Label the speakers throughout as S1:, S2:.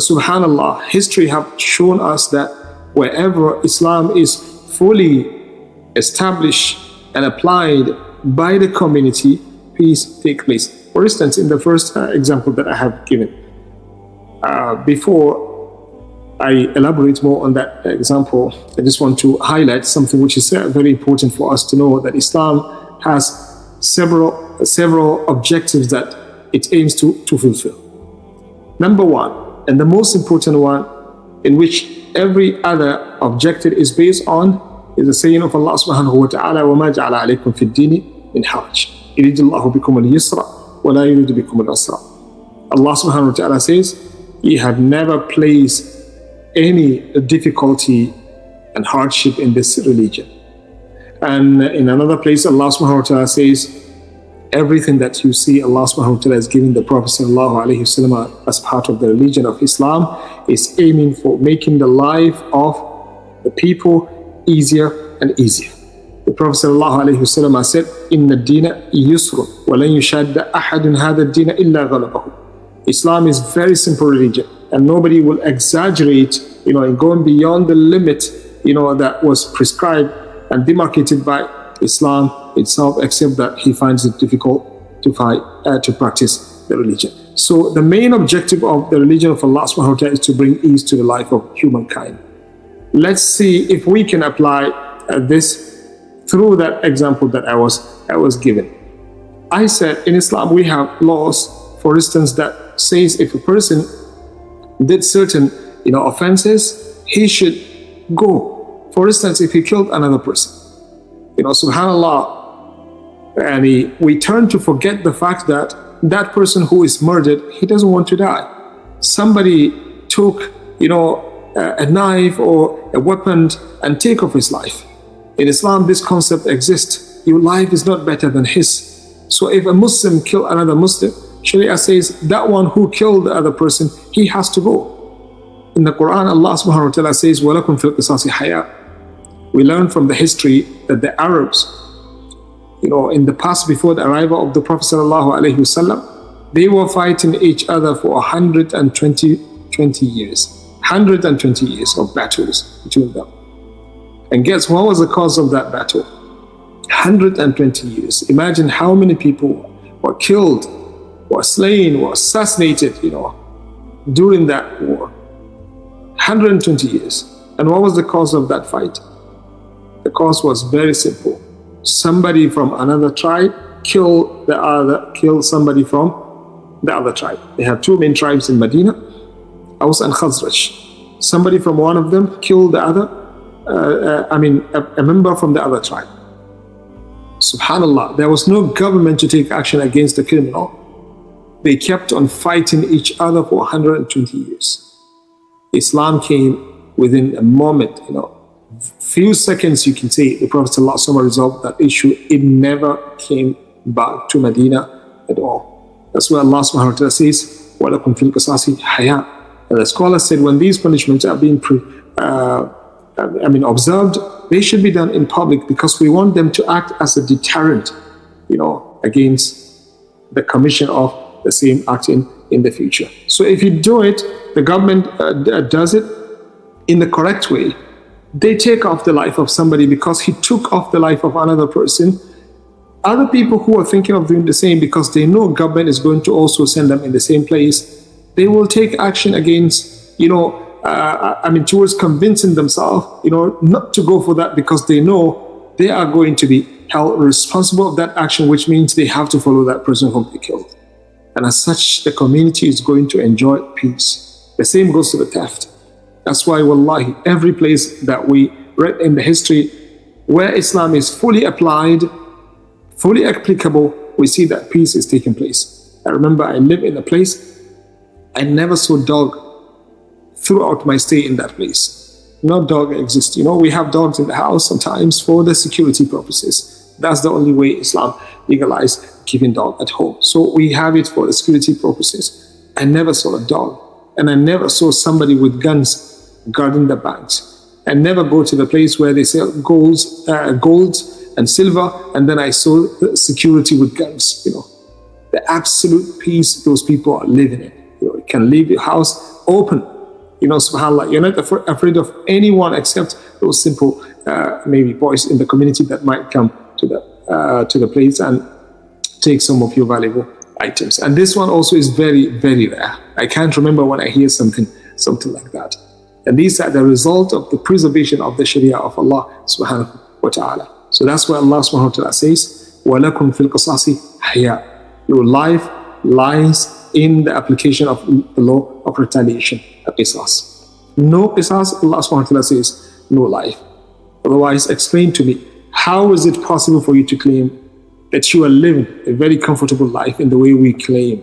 S1: Subhanallah, history have shown us that wherever Islam is fully established and applied by the community, peace takes place. For instance, in the first example that I have given, before I elaborate more on that example, I just want to highlight something which is very important for us to know, that Islam has several objectives that it aims to fulfill. Number one, and the most important one, in which every other objective is based on, is the saying of Allah subhanahu wa ta'ala, وَمَا جَعَلَ عَلَيْكُمْ فِي الدِّينِ مِنْ حَرَجٍ يُرِيدُ اللَّهُ بِكُمُ الْيُسْرَ وَلَا يُرِيدُ بِكُمُ الْعُسْرَ. Allah subhanahu wa ta'ala says, He had never placed any difficulty and hardship in this religion. And in another place, Allah subhanahu wa ta'ala says, everything that you see Allah subhanahu wa ta'ala is giving the Prophet sallallahu alayhi wasallam as part of the religion of Islam is aiming for making the life of the people easier and easier. The Prophet sallallahu alayhi wasallam said, Inna ad-deena yusrun wa lan yushadda ahadun hadha ad-deena illa ghalabahu. Islam is very simple religion, and nobody will exaggerate, in going beyond the limit, that was prescribed and demarcated by Islam itself, except that he finds it difficult to practice the religion. So the main objective of the religion of Allah subhanahu wa ta'ala is to bring ease to the life of humankind. Let's see if we can apply this through that example that I was given. I said in Islam we have laws, for instance, that says if a person did certain offenses, he should go. For instance, if he killed another person, subhanallah, and we turn to forget the fact that that person who is murdered, he doesn't want to die. Somebody took a knife or a weapon and take off his life. In Islam, this concept exists. Your life is not better than his. So if a Muslim kill another Muslim, Sharia says that one who killed the other person, he has to go. In the Quran, Allah subhanahu wa ta'ala says, وَلَكُمْ فِي الْقِصَاصِ حَيَاةٌ. We learn from the history that the Arabs, in the past before the arrival of the Prophet sallallahu alaihi wasallam, they were fighting each other for 120 years. 120 years of battles between them. And guess what was the cause of that battle? 120 years. Imagine how many people were killed, were slain, were assassinated, during that war. 120 years. And what was the cause of that fight? The cause was very simple. Somebody from another tribe killed somebody from the other tribe. They have two main tribes in Medina, Aus and Khazraj. Somebody from one of them killed the other, a member from the other tribe. Subhanallah, there was no government to take action against the criminal. They kept on fighting each other for 120 years. Islam came within a moment, few seconds, you can say, the Prophet ﷺ resolved that issue. It never came back to Medina at all. That's why Allah subhanahu wa ta'ala says, وَلَكُمْ فِي الْقِصَاصِ حَيَاةٌ. And the scholars said when these punishments are being observed, they should be done in public because we want them to act as a deterrent, against the commission of the same act in the future. So if you do it, the government does it in the correct way. They take off the life of somebody because he took off the life of another person. Other people who are thinking of doing the same, because they know government is going to also send them in the same place, they will take action against, towards convincing themselves, not to go for that, because they know they are going to be held responsible of that action, which means they have to follow that person whom they killed. And as such, the community is going to enjoy peace. The same goes to the theft. That's why, wallahi, every place that we read in the history where Islam is fully applied, fully applicable, we see that peace is taking place. I remember I lived in a place, I never saw dog throughout my stay in that place. No dog exists. We have dogs in the house sometimes for the security purposes. That's the only way Islam legalized keeping dog at home. So we have it for the security purposes. I never saw a dog. And I never saw somebody with guns guarding the banks. I never go to the place where they sell gold and silver, and then I saw the security with guns. The absolute peace those people are living in. You can leave your house open. SubhanAllah, you're not afraid of anyone except those simple, maybe boys in the community that might come to the place and take some of your valuable items. And this one also is very, very rare. I can't remember when I hear something like that. And these are the result of the preservation of the Sharia of Allah subhanahu wa ta'ala. So that's why Allah subhanahu wa ta'ala says, وَلَكُمْ فِي الْقِصَاصِ حَيَاءٌ. Your life lies in the application of the law of retaliation, qisas. No qisas, Allah subhanahu wa ta'ala says, no life. Otherwise, explain to me, how is it possible for you to claim that you are living a very comfortable life in the way we claim,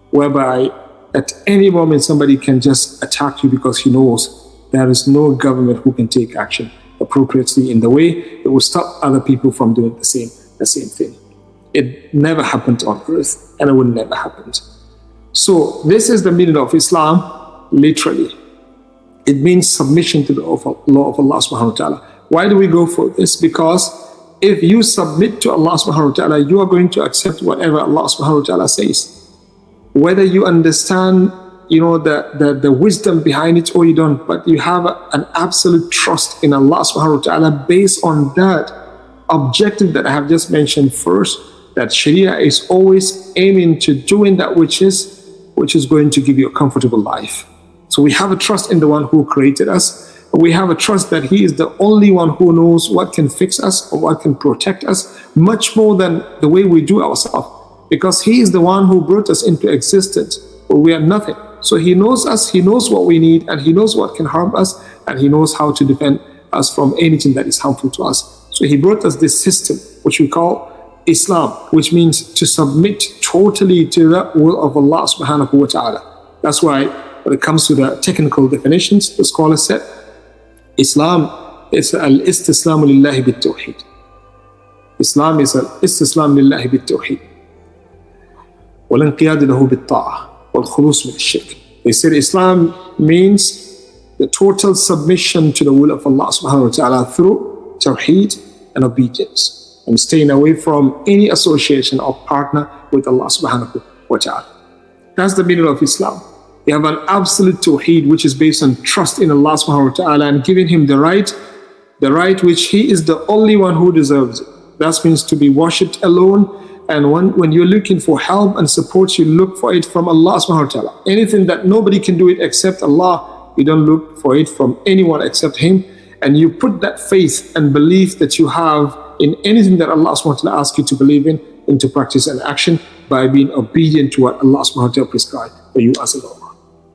S1: whereby at any moment somebody can just attack you because he knows there is no government who can take action appropriately in the way that will stop other people from doing the same thing. It never happened on earth, and it will never happen. So this is the meaning of Islam, literally. It means submission to the law of Allah subhanahu wa ta'ala. Why do we go for this? Because if you submit to Allah subhanahu wa ta'ala, you are going to accept whatever Allah subhanahu wa ta'ala says. Whether you understand, the wisdom behind it or you don't, but you have an absolute trust in Allah subhanahu wa ta'ala based on that objective that I have just mentioned first, that Sharia is always aiming to doing that which is going to give you a comfortable life. So we have a trust in the one who created us. We have a trust that he is the only one who knows what can fix us or what can protect us, much more than the way we do ourselves. Because he is the one who brought us into existence, where we are nothing. So he knows us, he knows what we need, and he knows what can harm us, and he knows how to defend us from anything that is harmful to us. So he brought us this system, which we call Islam, which means to submit totally to the will of Allah subhanahu wa ta'ala. That's why when it comes to the technical definitions, the scholar said, Islam is al-istislamu lillahi bit-tawheed. Islam is al-istislam lillahi bit-tawheed. وَالْإِنْقِيَادُ لَهُ بِالطَّاعَةِ وَالْخُلُوصُ مِنَ الشِّرْكِ. They said Islam means the total submission to the will of Allah subhanahu wa ta'ala through tawheed and obedience, and staying away from any association or partner with Allah subhanahu wa ta'ala. That's the meaning of Islam. You have an absolute tawheed, which is based on trust in Allah subhanahu wa ta'ala and giving him the right which he is the only one who deserves it. That means to be worshipped alone. And when you're looking for help and support, you look for it from Allah subhanahu wa ta'ala. Anything that nobody can do it except Allah, you don't look for it from anyone except him. And you put that faith and belief that you have in anything that Allah subhanahu wa ta'ala asks you to believe in into practice and action by being obedient to what Allah subhanahu wa ta'ala prescribed for you as a Lord.